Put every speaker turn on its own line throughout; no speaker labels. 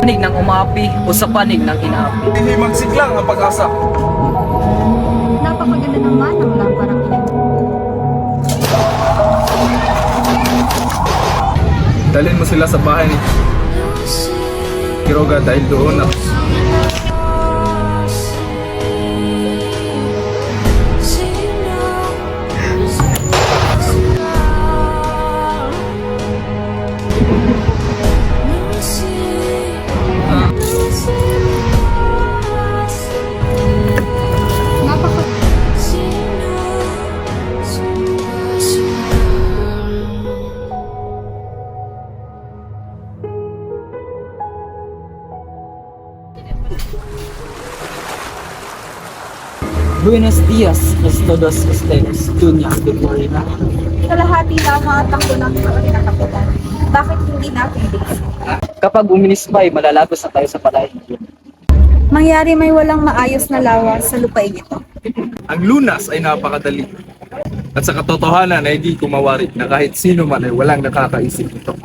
Panig ng umaapi o sa panig ng inaapi.
Hindi magsiklang ang pag-asa.
Napakaganda naman ang lamparang iyan.
Dalhin mo sila sa bahay ni Quiroga dahil doon na
Buenos dias, todos ustedes, Dunya de Florida.
Kalahati lamang at ako ng kinatakutan. Bakit hindi natin base?
Kapag uminispay, malalagos na tayo sa palay.
Mangyari may walang maayos na lawa sa lupain ito.
ang lunas ay napakadali. At sa katotohanan ay di kumawari na kahit sino man ay walang nakakaisip nito.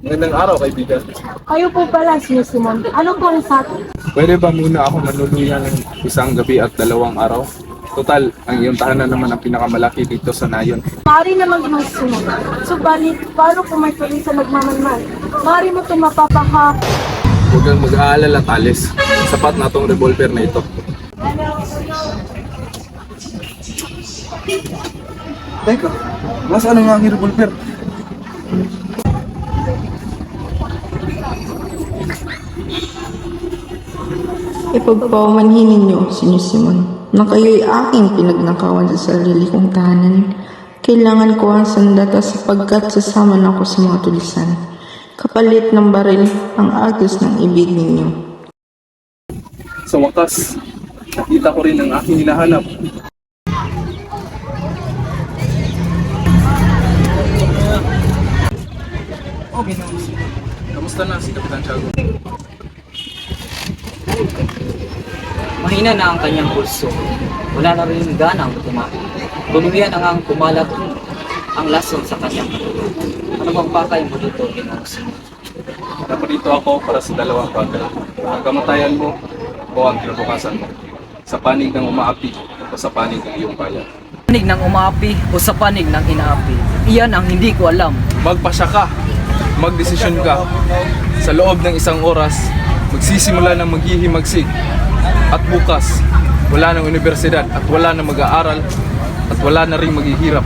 Magandang araw, kaibigan.
Kayo po pala, Sir Simon. Ano po ang sa atin?
Pwede ba muna ako manuluyan ng isang gabi at 2 araw? Total, ang iyong tahanan naman ang pinakamalaki dito sa nayon.
Maaari naman ginong sumunod. Subalit, paano kung may tuloy sa nagmamanman? Maaari mo itong mapapaha.
Huwag kang mag-aalala, Tales. Sapat na tong revolver na ito. Teka, nasaan ang aking revolver?
Ipagpaumanhin ninyo, Sinyo Simon, na kayo'y aking pinagnakawan sa sarili kong tahanan. Kailangan ko ang sandata sapagkat sasama na ako sa mga tulisan. Kapalit ng baril ang agos ng ibig ninyo.
Sa wakas, nakita ko rin ang aking hinahanap. Okay na. Kamusta na si Kapitan Tiago?
Mahina na ang kanyang pulso. Wala na rin ganang kumain. Tuluyan ang kumalat ang lason sa kanyang katawan. Ano bang pakay mo dito, Ginoong Simon?
Naparito ako para sa 2 bagay. Ang kamatayan mo o ang kinabukasan mo. Sa panig ng umaapi o sa panig ng iyong bayan.
Panig ng umaapi o sa panig ng inaapi. Iyan ang hindi ko alam.
Magpasya ka, magdesisyon ka. Sa loob ng 1 oras, magsisimula ng maghihimagsik. At bukas, wala ng universidad at wala na mag-aaral at wala na rin maghihirap.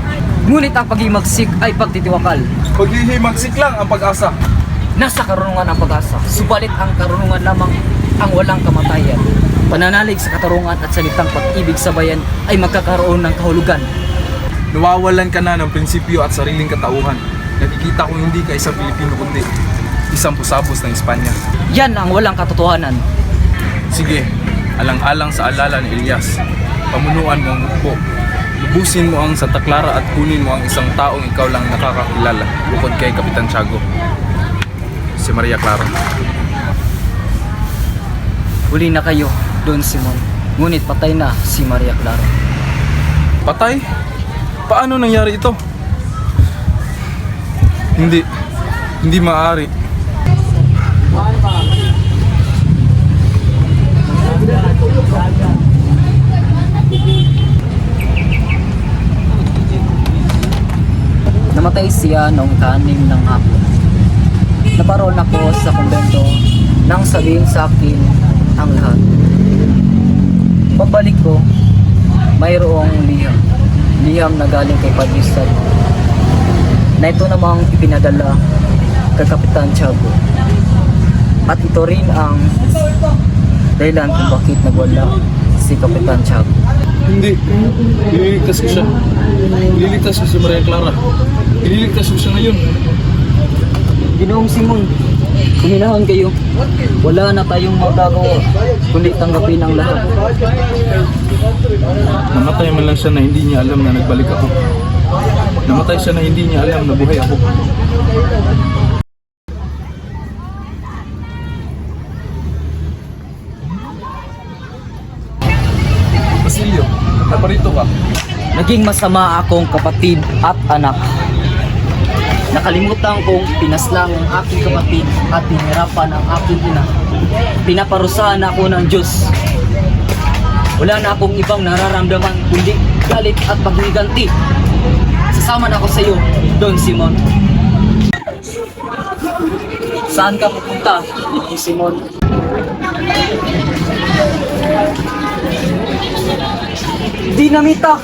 Ngunit ang paghimagsik ay pagtitiwakal.
Paghihimagsik lang ang pag-asa.
Nasa karunungan ang pag-asa, subalit ang karunungan lamang ang walang kamatayan. Pananalig sa katarungan at salitang pag-ibig sa bayan ay magkakaroon ng kahulugan.
Nawawalan ka na ng prinsipyo at sariling katauhan. Nakikita kong hindi ka isang Pilipino kundi isang pusabos ng Espanya.
Yan ang walang katotohanan.
Sige, alang-alang sa alala ni Elias, pamunuan mo ang hukbo. Lubusin mo ang Santa Clara at kunin mo ang isang taong ikaw lang nakakakilala bukod kay Kapitan Tiago, si Maria Clara.
Huli na kayo, Don Simon. Ngunit patay na si Maria Clara.
Patay? Paano nangyari ito? Hindi maaari.
Namatay siya noong 6 ng hapon. Naparoon ako sa kumbento nang sabihin sa akin ang lahat. Pagbalik ko, mayroong liham. Liham na galing kay Padre Sad. Na ito namang ipinadala kay Kapitan Tiago. At ito rin ang dahilan kung bakit nagwala si Kapitan Tiago.
Hindi. Ililigtas ko siya. Ililigtas ko si Maria Clara. Ililigtas ko siya ngayon.
Ginoong Simon, kuminahon kayo. Wala na tayong magagawa, kundi tanggapin ang lahat.
Namatay man lang siya na hindi niya alam na nagbalik ako. Namatay siya na hindi niya alam na buhay ako. Basilio, naparito ka.
Naging masama akong kapatid at anak. Nakalimutan kong pinaslang ang aking kapatid at pinahirapan ang aking ina. Pinaparusahan ako ng Diyos. Wala na akong ibang nararamdaman kundi galit at paghiganti. Sasama na ako sa iyo, Don Simon. Saan ka pupunta, Don Simon? Dinamita!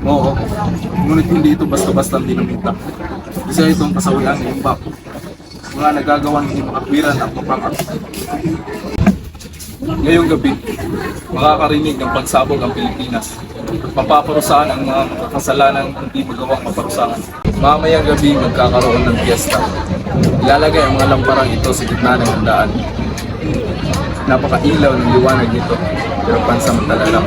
Oo, ngunit hindi ito basta-basta ang dinamita. Isa itong kasawian ng imbak. Mga nagagawang hindi makakwiran at mapangat. Ngayong gabi, makakarinig ng pagsabog ang Pilipinas. Mapaparusahan ang mga makakasalanang hindi magawang maparusahan. Mamayang gabi magkakaroon ng piyesta. Ilalagay ang mga lamparang ito sa gitna ng handaan. Napakailaw ng liwanag nito, pero pansamantala lang.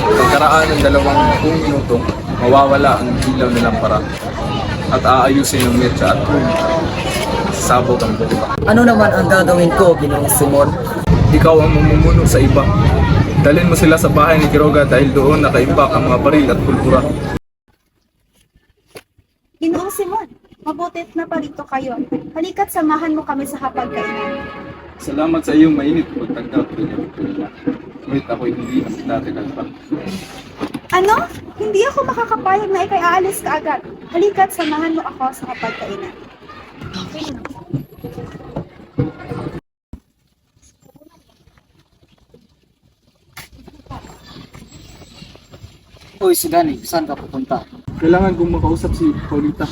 Pagkaraan ng 20 minuto, mawawala ang ilaw ng lampara at aayusin ng metsa at kung sasabog ang bomba.
Ano naman ang gagawin ko, Ginoong Simon?
Ikaw ang mamumuno sa iba. Dalhin mo sila sa bahay ni Quiroga dahil doon nakaimbak ang mga baril at pulbura.
Ginoong Simon, mabutit na parito kayo. Halika't samahan mo kami sa hapagkainan.
Salamat sa iyong mainit pagtanggap din. Ngunit ako'y hindi mas dati kalpa.
Ano? Hindi ako makakapayag na ikay aalis ka agad. Halika't samahan mo ako sa hapagkainan.
Uy, Sugani, saan ka pupunta?
Kailangan kong makausap si Paulita.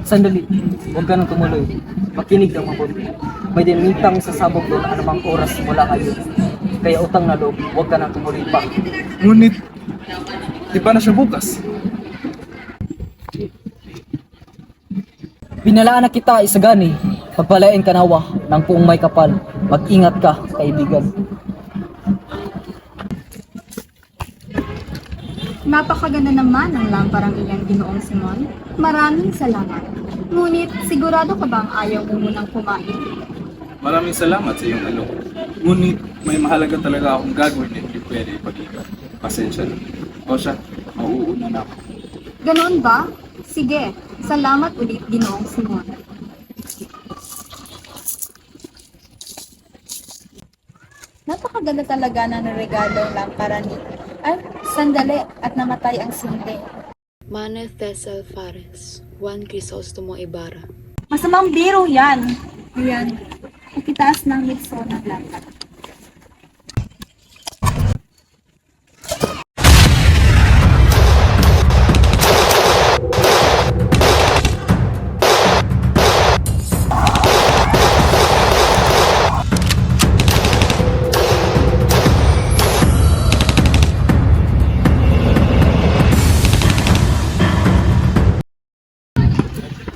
Sandali, huwag ka nang tumuloy. Makinig ng mabuti. May dinitang sasabog doon anumang oras mula kayo. Kaya utang na loob, huwag ka nang tumuloy pa.
Ngunit, di ba na siya bukas?
Pinalaan na kita, Isagani. Pagpalain ka nawa ng puong may kapal. Mag-ingat ka, kaibigan.
Napakaganda naman ang lamparang iyan, Ginoong Simon. Maraming salamat. Ngunit, sigurado ka bang ayaw mo munang kumain?
Maraming salamat sa iyong alok. Ngunit, may mahalaga talaga akong gagawin na hindi pwede ipag-iwan. Pasensya na. O siya, mauuna na ako.
Ganoon ba? Sige, salamat ulit, Ginoong Simon. Napakaganda talaga ng regalo ng lampara ni... Ay, sandali at namatay ang sinde.
Mane Thesel Fares, Juan Crisostomo Ibarra.
Masamang biro yan. Ayan, ikitaas ng mitso ng lampara.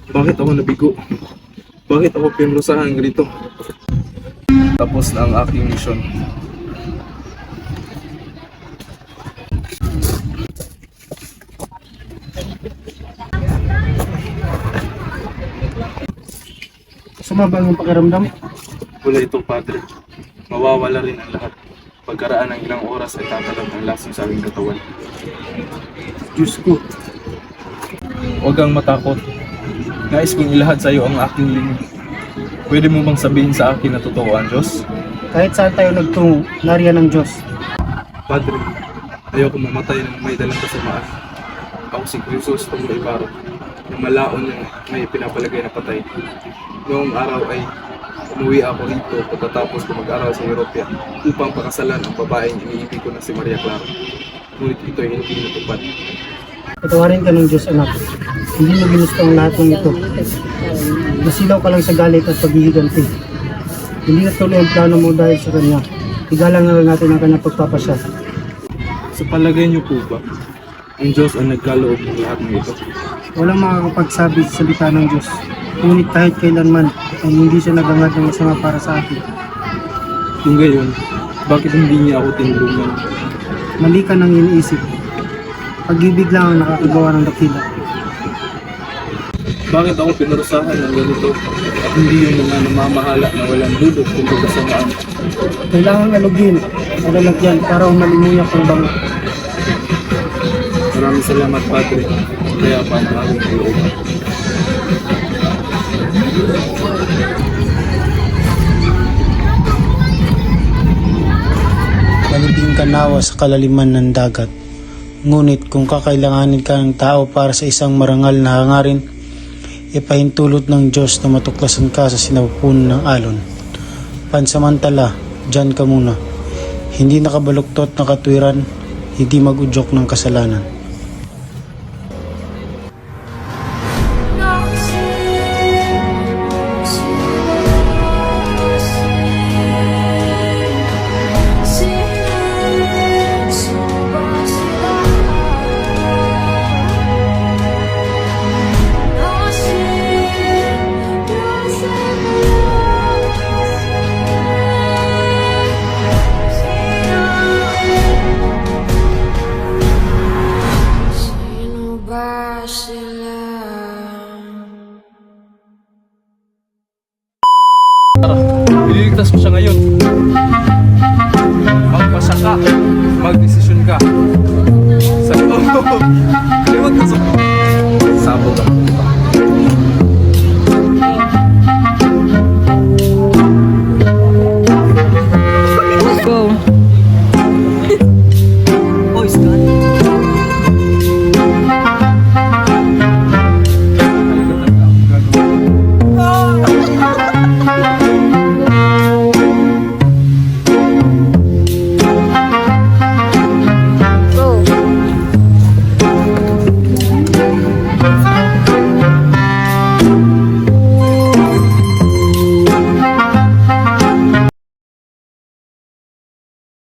Bakit ako nabigo? Bakit ako pinrusahan ganito? Tapos na ang aking misyon.
Sumabang ang pakiramdam.
Wala ito, Padre. Mawawala rin ang lahat. Pagkaraan ng ilang oras ay tatalag ang lasing sa aking katawan.
Diyos ko,
Huwag kang matakot. Nais kong ilahad sa iyo ang aking lingid. Pwede mo bang sabihin sa akin na totoo ang Diyos?
kahit saan tayo nagtungo, nariyan ang Diyos.
Padre, ayoko mamatay ng may dalang kasamaan. Ako si Crisostomo Ibarra, na malaon ng may pinapalagay na patay. Noong araw ay umuwi ako rito pagkatapos ko mag-aral sa Europea upang pakasalan ang babaeng iniibig ko na si Maria Clara. Ngunit ito ay hindi natupad.
Patawarin ka ng Diyos, anak. Hindi mo ginusto ang lahat ng ito. Nasilaw ka lang sa galit at paghihiganti. Hindi natuloy ang plano mo dahil sa Kanya. Igalang na lang natin ang Kanyang pagpapasya.
Sa palagay niyo po ba, ang Diyos ang nagkaloob ng lahat ng ito?
Walang makakapagsabi sa salita ng Diyos. Ngunit kahit kailanman ay hindi siya nagangad ng masama para sa akin.
Kung gayon, bakit hindi niya ako tinulungan?
Mali ka nang iniisip. Pag-ibig lang ang nakakagawa ng dakila.
Bakit ako pinarusahan ng ganito at hindi yung mga namamahala na walang dudot kung pagkasamaan?
Kailangan alugin, malalagyan para umalimuyak ang bango.
Maraming salamat, Padre. Kaya pa ang aming kalooban.
Malibing ka nawa sa kalaliman ng dagat. Ngunit kung kakailanganin ka ng tao para sa isang marangal na hangarin, ipahintulot ng Diyos na matuklasan ka sa sinapupunan ng alon. Pansamantala, dyan ka muna. Hindi nakabaluktot na katwiran, hindi mag-udyok ng kasalanan.
Ililigtas ko siya ngayon. Magpasya ka, magdesisyon ka.